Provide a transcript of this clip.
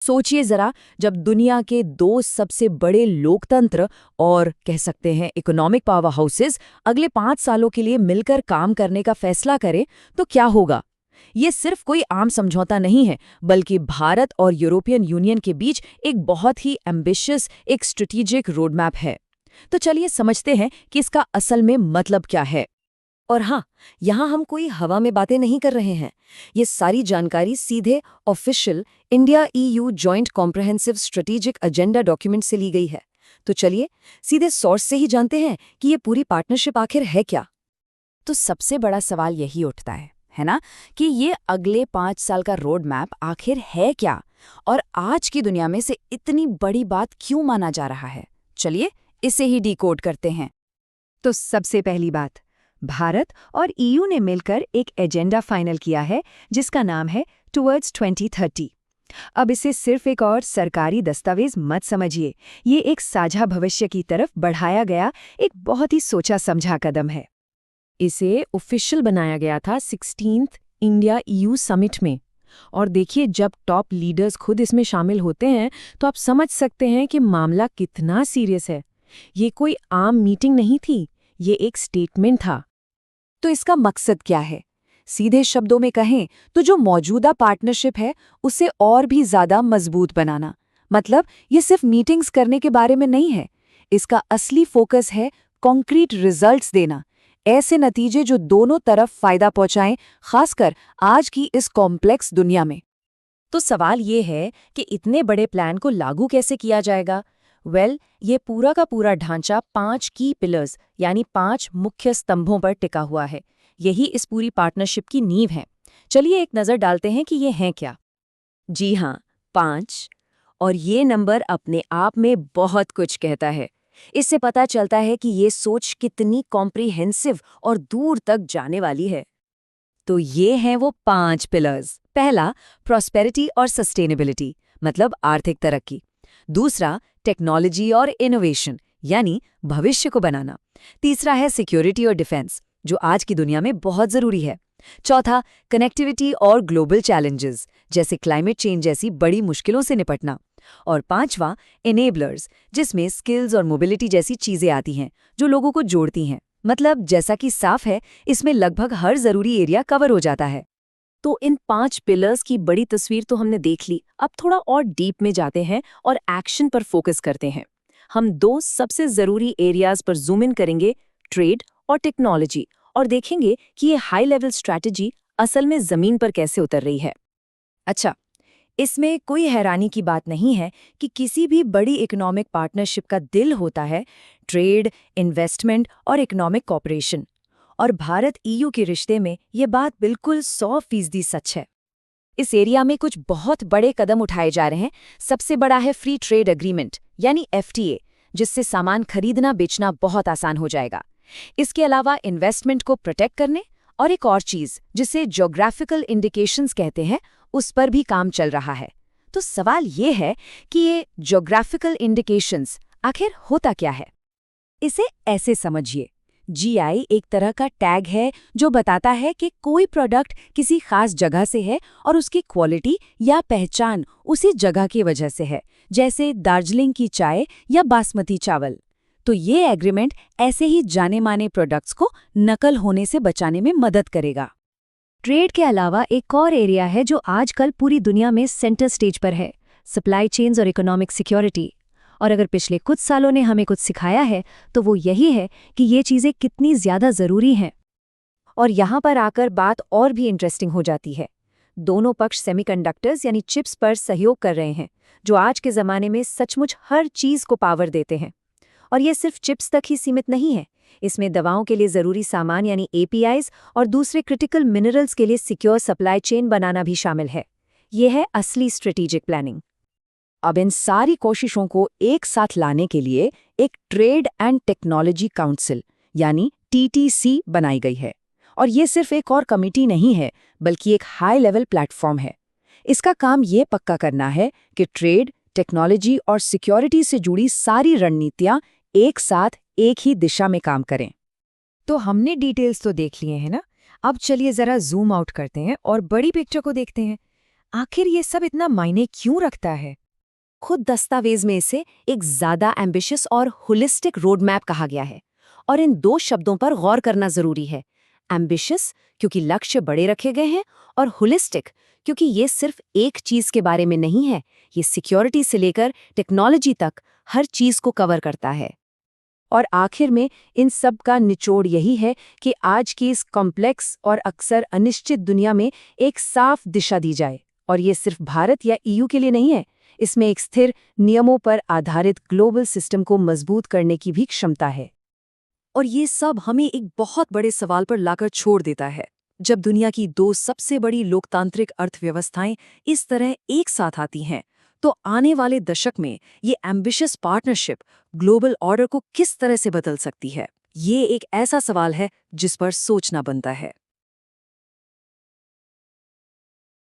सोचिए जरा, जब दुनिया के दो सबसे बड़े लोकतंत्र और कह सकते हैं इकोनॉमिक पावर हाउसेस अगले 5 सालों के लिए मिलकर काम करने का फैसला करें तो क्या होगा। ये सिर्फ कोई आम समझौता नहीं है, बल्कि भारत और यूरोपियन यूनियन के बीच एक बहुत ही एम्बिशियस, एक स्ट्रेटेजिक रोडमैप है। तो चलिए समझते हैं कि इसका असल में मतलब क्या है। और हाँ, यहाँ हम कोई हवा में बातें नहीं कर रहे हैं। ये सारी जानकारी सीधे official India EU joint comprehensive strategic agenda document से ली गई है। तो चलिए सीधे सोर्स से ही जानते हैं कि ये पूरी पार्टनरशिप आखिर है क्या। तो सबसे बड़ा सवाल यही उठता है ना, कि ये अगले 5 साल का रोड मैप आखिर है क्या, और आज की दुनिया में से इतनी बड़ी बात क्यों माना जा रहा है। चलिए इसे ही डिकोड करते हैं। तो सबसे पहली बात, भारत और ईयू ने मिलकर एक एजेंडा फाइनल किया है जिसका नाम है टुवर्ड्स 2030। अब इसे सिर्फ एक और सरकारी दस्तावेज मत समझिए, ये एक साझा भविष्य की तरफ बढ़ाया गया एक बहुत ही सोचा समझा कदम है। इसे ऑफिशियल बनाया गया था 16th इंडिया ईयू समिट में। और देखिए, जब टॉप लीडर्स खुद इसमें शामिल होते हैं तो आप समझ सकते हैं कि मामला कितना सीरियस है। ये कोई आम मीटिंग नहीं थी, ये एक स्टेटमेंट था। तो इसका मकसद क्या है? सीधे शब्दों में कहें तो जो मौजूदा पार्टनरशिप है उसे और भी ज्यादा मजबूत बनाना। मतलब ये सिर्फ मीटिंग्स करने के बारे में नहीं है। इसका असली फोकस है कॉन्क्रीट रिजल्ट्स देना, ऐसे नतीजे जो दोनों तरफ फायदा पहुंचाएं, खासकर आज की इस कॉम्प्लेक्स दुनिया में। तो सवाल ये है कि इतने बड़े प्लान को लागू कैसे किया जाएगा। ये पूरा का पूरा ढांचा 5 की पिलर्स यानी 5 मुख्य स्तंभों पर टिका हुआ है। यही इस पूरी पार्टनरशिप की नींव है। चलिए एक नज़र डालते हैं कि ये हैं क्या। जी हाँ, 5। और ये नंबर अपने आप में बहुत कुछ कहता है। इससे पता चलता है कि ये सोच कितनी कॉम्प्रिहेंसिव और दूर तक जाने वाली है। तो ये हैं वो 5 पिलर्स। पहला, प्रॉस्पेरिटी और सस्टेनेबिलिटी, मतलब आर्थिक तरक्की। दूसरा, टेक्नोलॉजी और इनोवेशन, यानी भविष्य को बनाना। तीसरा है सिक्योरिटी और डिफेंस, जो आज की दुनिया में बहुत जरूरी है। चौथा, कनेक्टिविटी और ग्लोबल चैलेंजेस, जैसे क्लाइमेट चेंज जैसी बड़ी मुश्किलों से निपटना। और पांचवा, इनेबलर्स, जिसमें स्किल्स और मोबिलिटी जैसी चीजें आती हैं, जो लोगों को जोड़ती हैं। मतलब जैसा कि साफ है, इसमें लगभग हर जरूरी एरिया कवर हो जाता है। तो इन 5 पिलर्स की बड़ी तस्वीर तो हमने देख ली। अब थोड़ा और डीप में जाते हैं और एक्शन पर फोकस करते हैं। हम 2 सबसे जरूरी एरियाज पर जूम इन करेंगे, ट्रेड और टेक्नोलॉजी, और देखेंगे कि ये हाई लेवल स्ट्रैटेजी असल में जमीन पर कैसे उतर रही है। अच्छा, इसमें कोई हैरानी की बात नहीं है कि किसी भी बड़ी इकोनॉमिक पार्टनरशिप का दिल होता है ट्रेड, इन्वेस्टमेंट और इकोनॉमिक कॉपरेशन। और भारत ईयू के रिश्ते में ये बात बिल्कुल 100% सच है। इस एरिया में कुछ बहुत बड़े कदम उठाए जा रहे हैं। सबसे बड़ा है फ्री ट्रेड एग्रीमेंट यानी एफटीए, जिससे सामान खरीदना बेचना बहुत आसान हो जाएगा। इसके अलावा इन्वेस्टमेंट को प्रोटेक्ट करने और एक और चीज जिसे ज्योग्राफिकल इंडिकेशंस कहते हैं, उस पर भी काम चल रहा है। तो सवाल ये है कि ये ज्योग्राफिकल इंडिकेशंस आखिर होता क्या है? इसे ऐसे समझिए, जीआई एक तरह का टैग है जो बताता है कि कोई प्रोडक्ट किसी खास जगह से है और उसकी क्वालिटी या पहचान उसी जगह की वजह से है, जैसे दार्जिलिंग की चाय या बासमती चावल। तो ये एग्रीमेंट ऐसे ही जाने माने प्रोडक्ट्स को नकल होने से बचाने में मदद करेगा। ट्रेड के अलावा एक और एरिया है जो आजकल पूरी दुनिया में सेंटर स्टेज पर है, सप्लाई चेन्स और इकोनॉमिक सिक्योरिटी। और अगर पिछले कुछ सालों ने हमें कुछ सिखाया है तो वो यही है कि ये चीज़ें कितनी ज़्यादा ज़रूरी हैं। और यहाँ पर आकर बात और भी इंटरेस्टिंग हो जाती है। दोनों पक्ष सेमीकंडक्टर्स यानी चिप्स पर सहयोग कर रहे हैं, जो आज के ज़माने में सचमुच हर चीज़ को पावर देते हैं। और ये सिर्फ चिप्स तक ही सीमित नहीं है। इसमें दवाओं के लिए ज़रूरी सामान यानी एपीआईज और दूसरे क्रिटिकल मिनरल्स के लिए सिक्योर सप्लाई चेन बनाना भी शामिल है। ये है असली स्ट्रेटेजिक प्लानिंग। अब इन सारी कोशिशों को एक साथ लाने के लिए एक ट्रेड एंड टेक्नोलॉजी काउंसिल यानी टीटीसी बनाई गई है। और ये सिर्फ एक और कमिटी नहीं है, बल्कि एक हाई लेवल प्लेटफॉर्म है। इसका काम ये पक्का करना है कि ट्रेड, टेक्नोलॉजी और सिक्योरिटी से जुड़ी सारी रणनीतियां एक साथ एक ही दिशा में काम करें। तो हमने डिटेल्स तो देख लिए हैं ना। अब चलिए ज़रा जूम आउट करते हैं और बड़ी पिक्चर को देखते हैं। आखिर ये सब इतना मायने क्यों रखता है? खुद दस्तावेज में इसे एक ज्यादा एम्बिशियस और होलिस्टिक रोड मैप कहा गया है। और इन दो शब्दों पर गौर करना जरूरी है। एम्बिशियस क्योंकि लक्ष्य बड़े रखे गए हैं, और होलिस्टिक क्योंकि ये सिर्फ एक चीज के बारे में नहीं है, ये सिक्योरिटी से लेकर टेक्नोलॉजी तक हर चीज को कवर करता है। और आखिर में इन सब का निचोड़ यही है कि आज की इस कॉम्प्लेक्स और अक्सर अनिश्चित दुनिया में एक साफ दिशा दी जाए। और ये सिर्फ भारत या ईयू के लिए नहीं है, इसमें एक स्थिर नियमों पर आधारित ग्लोबल सिस्टम को मजबूत करने की भी क्षमता है। और ये सब हमें एक बहुत बड़े सवाल पर लाकर छोड़ देता है। जब दुनिया की दो सबसे बड़ी लोकतांत्रिक अर्थव्यवस्थाएं इस तरह एक साथ आती हैं, तो आने वाले दशक में ये एम्बिशियस पार्टनरशिप ग्लोबल ऑर्डर को किस तरह से बदल सकती है? ये एक ऐसा सवाल है जिस पर सोचना बनता है।